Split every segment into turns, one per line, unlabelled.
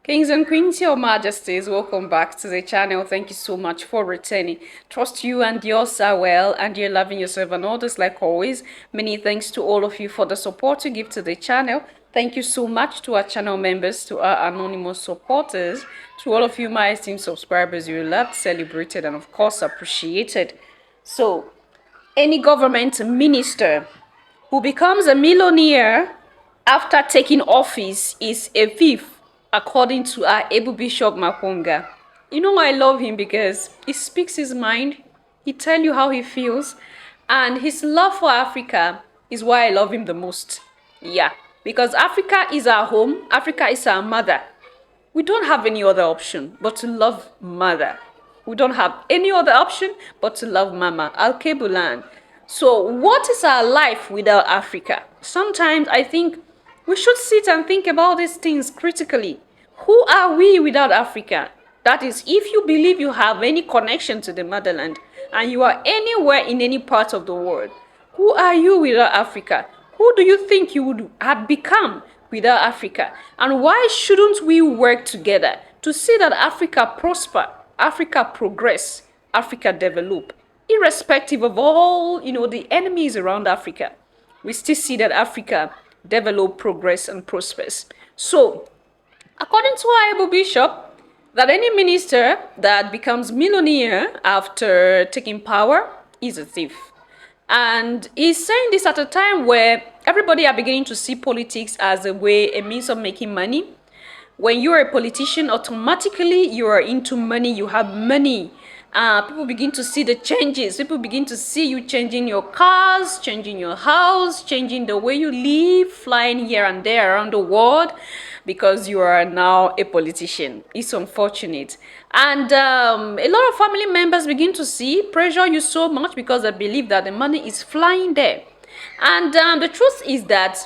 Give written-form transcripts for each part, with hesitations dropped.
Kings and Queens, Your Majesties, welcome back to the channel. Thank you so much for returning. Trust you and yours are well and you're loving yourself and others like always. Many thanks to all of you for the support you give to the channel. Thank you so much to our channel members, to our anonymous supporters, to all of you, my esteemed subscribers. You're loved, celebrated, and of course appreciated. So, any government minister who becomes a millionaire after taking office is a thief, according to our able Bishop Mapunga. You know, I love him because he speaks his mind, he tells you how he feels, and his love for Africa is why I love him the most. Yeah, because Africa is our home, Africa is our mother. We don't have any other option but to love mother. We don't have any other option but to love mama, Al-Kebulan. So what is our life without Africa? Sometimes I think we should sit and think about these things critically. Who are we without Africa? That is, if you believe you have any connection to the motherland and you are anywhere in any part of the world, who are you without Africa? Who do you think you would have become without Africa? And why shouldn't we work together to see that Africa prosper, Africa progress, Africa develop? Irrespective of all, the enemies around Africa, we still see that Africa develop, progress, and prospers. So, according to our able bishop, that any minister that becomes millionaire after taking power is a thief. And he's saying this at a time where everybody are beginning to see politics as a means of making money. When you're a politician, automatically you are into money, you have money. People begin to see the changes. People begin to see you changing your cars, changing your house, changing the way you live, flying here and there around the world because you are now a politician. It's unfortunate. And a lot of family members begin to pressure you so much because they believe that the money is flying there. And the truth is that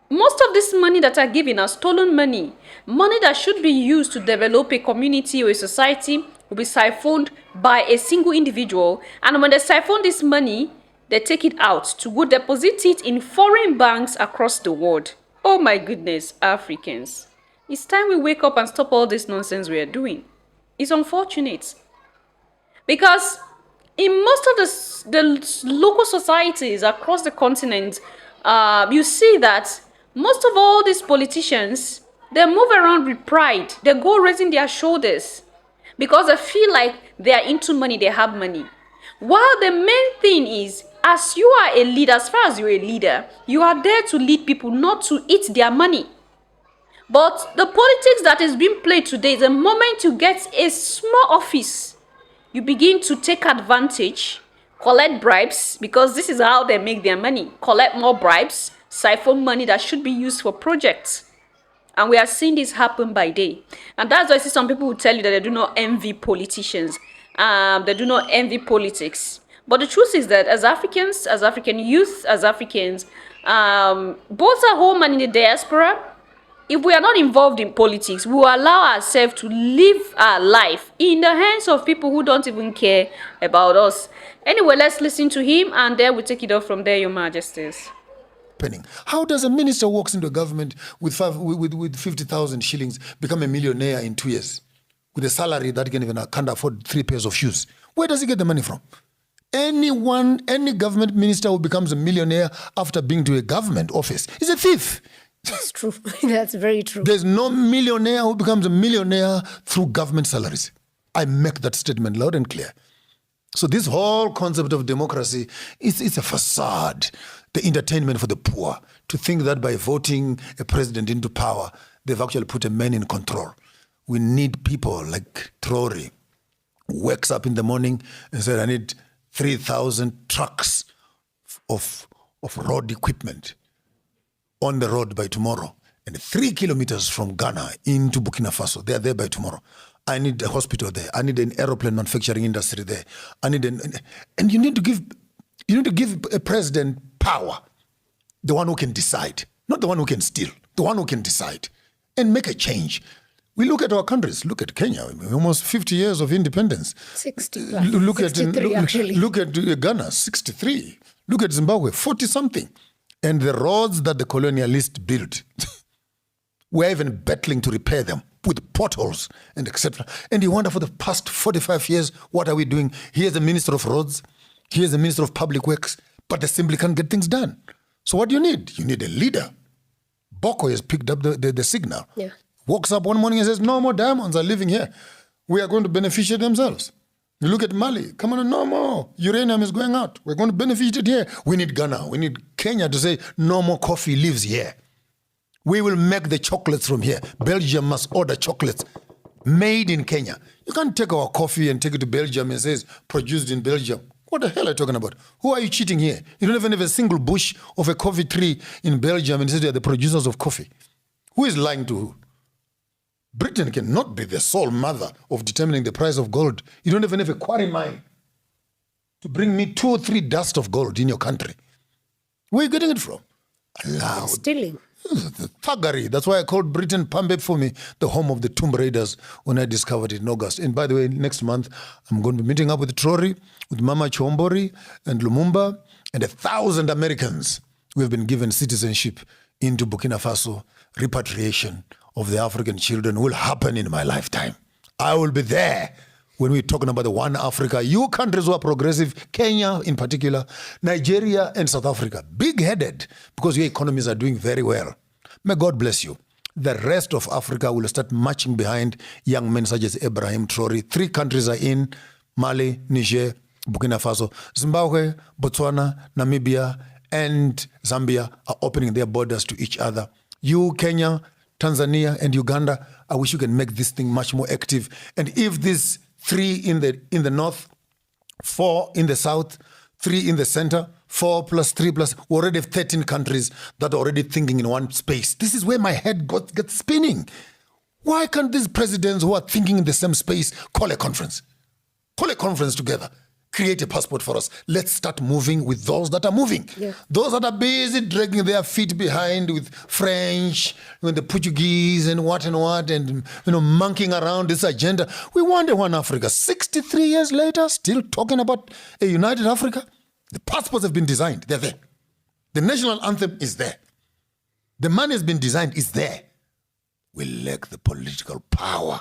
most of this money that are given are stolen money. Money that should be used to develop a community or a society will be siphoned by a single individual. And when they siphon this money, they take it out to go deposit it in foreign banks across the world. Oh my goodness, Africans. It's time we wake up and stop all this nonsense we are doing. It's unfortunate. Because in most of the local societies across the continent, you see that most of all these politicians, they move around with pride. They go raising their shoulders because they feel like they are into money, they have money. While the main thing is, as you are a leader, as far as you're a leader, you are there to lead people, not to eat their money. But the politics that is being played today is the moment you get a small office, you begin to take advantage, collect bribes, because this is how they make their money. Collect more bribes, siphon money that should be used for projects. And we are seeing this happen by day. And that's why I see some people who tell you that they do not envy politicians. They do not envy politics. But the truth is that as Africans, as African youth, as Africans, both at home and in the diaspora, if we are not involved in politics, we will allow ourselves to live our life in the hands of people who don't even care about us. Anyway, let's listen to him and then we'll take it off from there, Your Majesties.
How does a minister walks into a government with 50,000 shillings become a millionaire in 2 years with a salary that can't afford 3 pairs of shoes? Where does he get the money from? Any government minister who becomes a millionaire after being to a government office is a thief.
That's true. That's very true.
There's no millionaire who becomes a millionaire through government salaries. I make that statement loud and clear. So this whole concept of democracy is a facade, the entertainment for the poor, to think that by voting a president into power, they've actually put a man in control. We need people like Traore, who wakes up in the morning and said, I need 3,000 trucks of road equipment on the road by tomorrow, and 3 kilometers from Ghana into Burkina Faso. They are there by tomorrow. I need a hospital there. I need an aeroplane manufacturing industry there. And you need to give a president power, the one who can decide, not the one who can steal, the one who can decide and make a change. We look at our countries. Look at Kenya, almost 50 years of independence.
60
look
63 actually.
Look at Ghana, 63. Look at Zimbabwe, 40 something. And the roads that the colonialists built We're even battling to repair them with potholes and etc. And you wonder, for the past 45 years, what are we doing? Here's the Minister of Roads, here's the Minister of Public Works, but they simply can't get things done. So what do you need? You need a leader. Boko has picked up the signal.
Yeah.
Walks up one morning and says, no more diamonds are living here. We are going to beneficiate themselves. You look at Mali, come on, no more. Uranium is going out. We're going to benefit it here. We need Ghana. We need Kenya to say, no more coffee lives here. We will make the chocolates from here. Belgium must order chocolates made in Kenya. You can't take our coffee and take it to Belgium and say produced in Belgium. What the hell are you talking about? Who are you cheating here? You don't even have a single bush of a coffee tree in Belgium and say they are the producers of coffee. Who is lying to who? Britain cannot be the sole mother of determining the price of gold. You don't even have a quarry mine to bring me 2 or 3 dust of gold in your country. Where are you getting it from? Allowed.
Stealing.
Thuggery. That's why I called Britain Pambe for me, the home of the Tomb Raiders, when I discovered it in August. And by the way, next month, I'm going to be meeting up with Trory, with Mama Chombori and Lumumba, and 1,000 Americans who have been given citizenship into Burkina Faso. Repatriation of the African children will happen in my lifetime. I will be there when we're talking about the one Africa. You countries who are progressive, Kenya in particular, Nigeria and South Africa, big-headed because your economies are doing very well. May God bless you. The rest of Africa will start marching behind young men such as Ibrahim Traoré. 3 countries are in: Mali, Niger, Burkina Faso. Zimbabwe, Botswana, Namibia, and Zambia are opening their borders to each other. You, Kenya, Tanzania, and Uganda, I wish you can make this thing much more active. And if these 3 in the north, 4 in the south, 3 in the center, 4 plus 3 plus, we already have 13 countries that are already thinking in one space. This is where my head gets spinning. Why can't these presidents who are thinking in the same space call a conference? Call a conference together. Create a passport for us. Let's start moving with those that are moving.
Yeah.
Those that are busy dragging their feet behind with French and the Portuguese and what, and monkeying around this agenda. We want a one Africa. 63 years later, still talking about a united Africa. The passports have been designed. They're there. The national anthem is there. The money has been designed. It's there. We lack the political power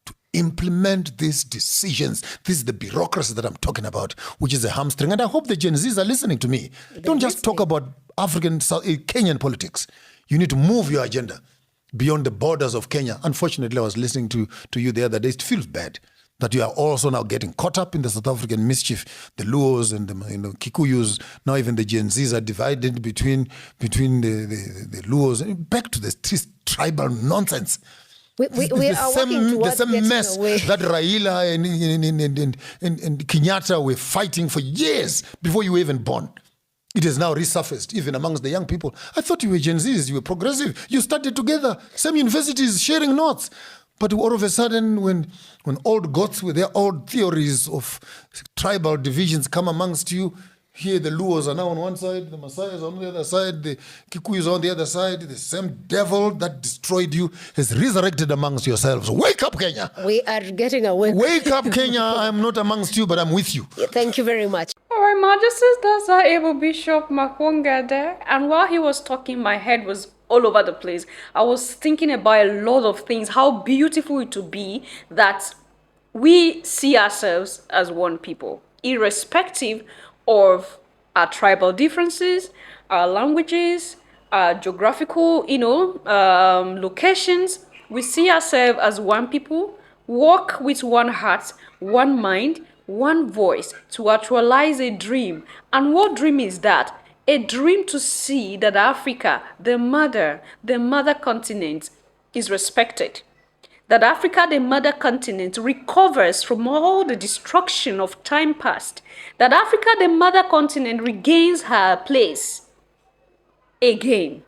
to implement these decisions. This is the bureaucracy that I'm talking about, which is a hamstring. And I hope the Gen Zs are listening to me. Don't just talk about African, Kenyan politics. You need to move your agenda beyond the borders of Kenya. Unfortunately, I was listening to you the other day. It feels bad that you are also now getting caught up in the South African mischief. The Luos and the Kikuyus, now even the Gen Zs are divided between the Luos. Back to the tribal nonsense.
We are working towards
the same
getting
mess
away.
that Raila and Kenyatta were fighting for years before you were even born. It has now resurfaced, even amongst the young people. I thought you were Gen Zs, you were progressive. You studied together, same universities, sharing notes. But all of a sudden, when old gods with their old theories of tribal divisions come amongst you, here the Luos are now on one side, the Maasais on the other side, the Kikuyus on the other side. The same devil that destroyed you has resurrected amongst yourselves. Wake up, Kenya!
We are getting away.
Wake up, Kenya! I'm not amongst you, but I'm with you.
Thank you very much.
All right, Majesties, that's our able Bishop Makwonga there. And while he was talking, my head was all over the place. I was thinking about a lot of things, how beautiful it would be that we see ourselves as one people, irrespective of our tribal differences, our languages, our geographical, locations. We see ourselves as one people, walk with one heart, one mind, one voice to actualize a dream. And what dream is that? A dream to see that Africa, the mother continent, is respected. That Africa, the mother continent, recovers from all the destruction of time past. That Africa, the mother continent, regains her place again.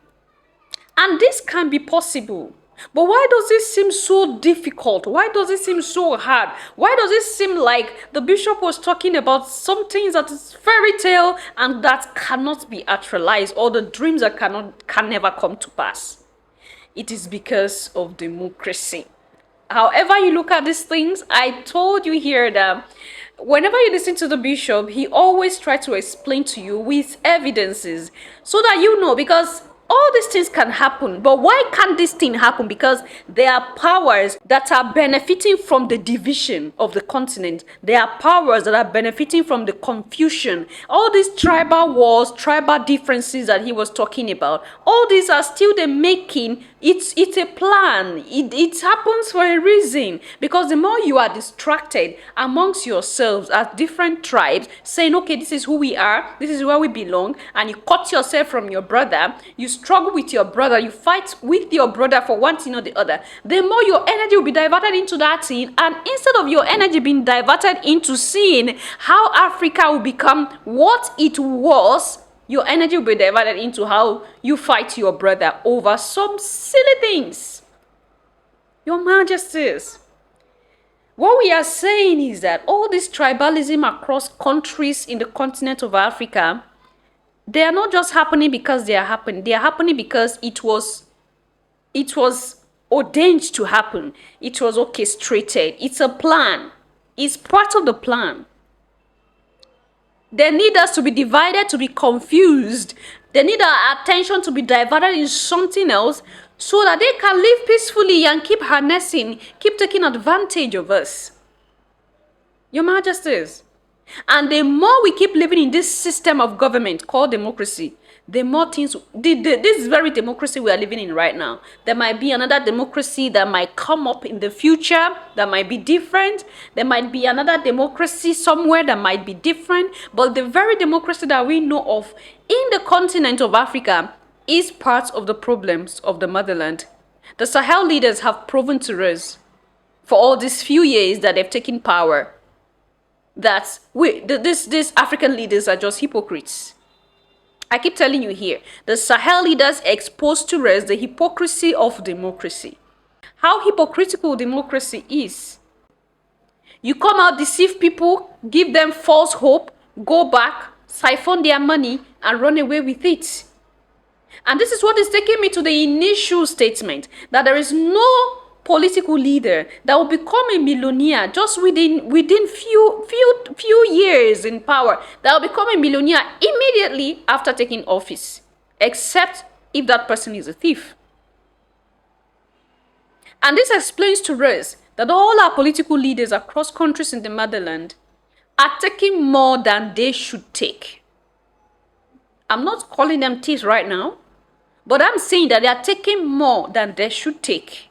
And this can be possible. But why does it seem so difficult? Why does it seem so hard? Why does it seem like the bishop was talking about some things that is fairy tale and that cannot be actualized, or the dreams that can never come to pass? It is because of democracy. However you look at these things, I told you here that whenever you listen to the bishop, he always tries to explain to you with evidences so that you know, because all these things can happen. But why can't this thing happen? Because there are powers that are benefiting from the division of the continent. There are powers that are benefiting from the confusion. All these tribal wars, tribal differences that he was talking about, all these are still the making. It's a plan. It happens for a reason. Because the more you are distracted amongst yourselves as different tribes, saying, okay, this is who we are, this is where we belong, and you cut yourself from your brother, you struggle with your brother, you fight with your brother for one thing or the other, the more your energy will be diverted into that thing. And instead of your energy being diverted into seeing how Africa will become what it was, your energy will be diverted into how you fight your brother over some silly things. Your Majesties, what we are saying is that all this tribalism across countries in the continent of Africa, they are not just happening because they are happening. They are happening because it was ordained to happen. It was orchestrated. It's a plan. It's part of the plan. They need us to be divided, to be confused. They need our attention to be diverted in something else so that they can live peacefully and keep harnessing, keep taking advantage of us. Your Majesties. And the more we keep living in this system of government called democracy, the more things, this very democracy we are living in right now, there might be another democracy that might come up in the future that might be different. There might be another democracy somewhere that might be different. But the very democracy that we know of in the continent of Africa is part of the problems of the motherland. The Sahel leaders have proven to us for all these few years that they've taken power that these African leaders are just hypocrites. I keep telling you here, the Sahel leaders exposed to us the hypocrisy of democracy. How hypocritical democracy is. You come out, deceive people, give them false hope, go back, siphon their money, and run away with it. And this is what is taking me to the initial statement, that there is no political leader that will become a millionaire just within few years in power, that will become a millionaire immediately after taking office, except if that person is a thief. And this explains to us that all our political leaders across countries in the motherland are taking more than they should take. I'm not calling them thieves right now, but I'm saying that they are taking more than they should take.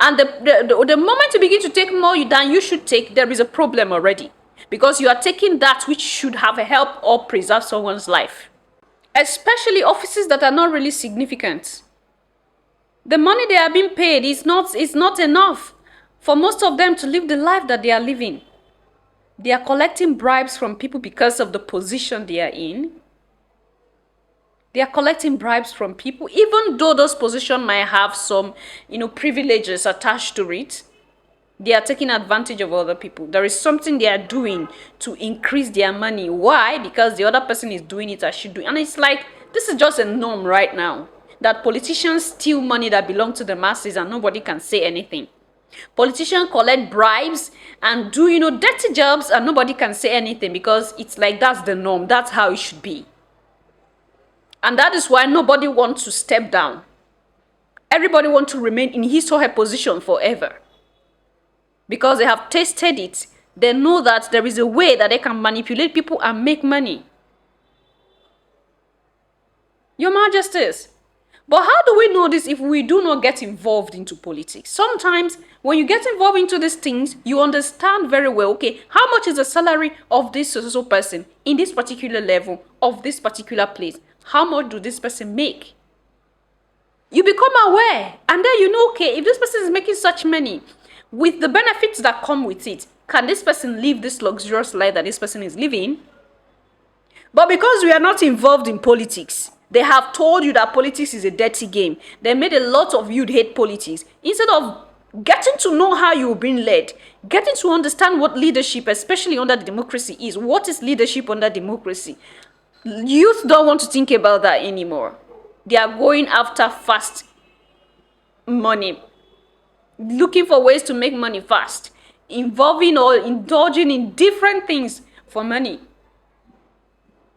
And the moment you begin to take more than you should take, there is a problem already. Because you are taking that which should have helped or preserve someone's life. Especially offices that are not really significant. The money they are being paid is not enough for most of them to live the life that they are living. They are collecting bribes from people because of the position they are in. They are collecting bribes from people, even though those positions might have some, privileges attached to it. They are taking advantage of other people. There is something they are doing to increase their money. Why? Because the other person is doing it as she do. And it's like, this is just a norm right now, that politicians steal money that belongs to the masses and nobody can say anything. Politicians collect bribes and do, dirty jobs and nobody can say anything because it's like that's the norm. That's how it should be. And that is why nobody wants to step down. Everybody wants to remain in his or her position forever. Because they have tasted it. They know that there is a way that they can manipulate people and make money. Your Majesties. But how do we know this if we do not get involved into politics? Sometimes when you get involved into these things, you understand very well, okay, how much is the salary of this social person in this particular level of this particular place? How much do this person make? You become aware, and then you know, okay, if this person is making such money, with the benefits that come with it, can this person live this luxurious life that this person is living? But because we are not involved in politics, they have told you that politics is a dirty game. They made a lot of you hate politics. Instead of getting to know how you're being led, getting to understand what leadership, especially under democracy, is. What is leadership under democracy? Youth don't want to think about that anymore. They are going after fast money, looking for ways to make money fast, involving or indulging in different things for money.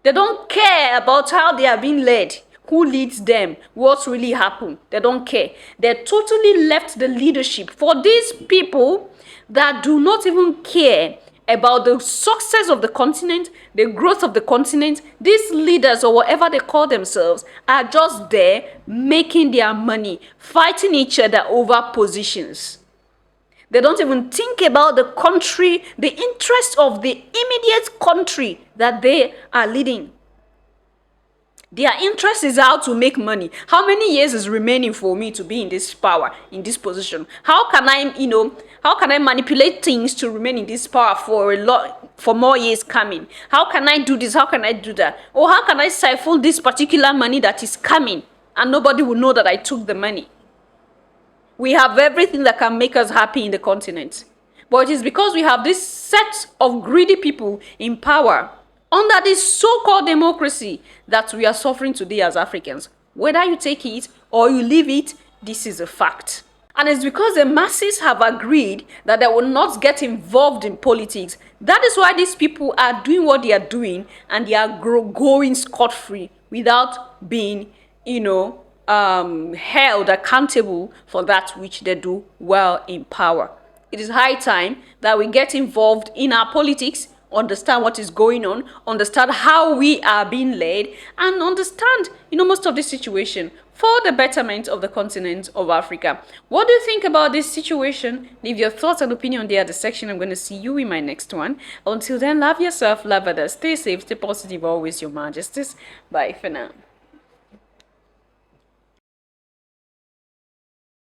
They don't care about how they are being led. who leads them, what's really happened. They don't care. They totally left the leadership for these people that do not even care about the success of the continent, the growth of the continent. These leaders, or whatever they call themselves, are just there making their money, fighting each other over positions. They don't even think about the country, the interest of the immediate country that they are leading. Their interest is how to make money. How many years is remaining for me to be in this power, in this position? How can I manipulate things to remain in this power for more years coming? How can I do this? How can I do that? Or how can I siphon this particular money that is coming and nobody will know that I took the money? We have everything that can make us happy in the continent. But it is because we have this set of greedy people in power under this so-called democracy that we are suffering today as Africans. Whether you take it or you leave it, this is a fact. And it's because the masses have agreed that they will not get involved in politics. That is why these people are doing what they are doing, and they are going scot-free without being, held accountable for that which they do while in power. It is high time that we get involved in our politics, understand what is going on, understand how we are being led, and understand, most of the situation for the betterment of the continent of Africa. What do you think about this situation? Leave your thoughts and opinion there at the section. I'm going to see you in my next one. Until then, love yourself, love others, stay safe, stay positive, always your majesties. Bye for now.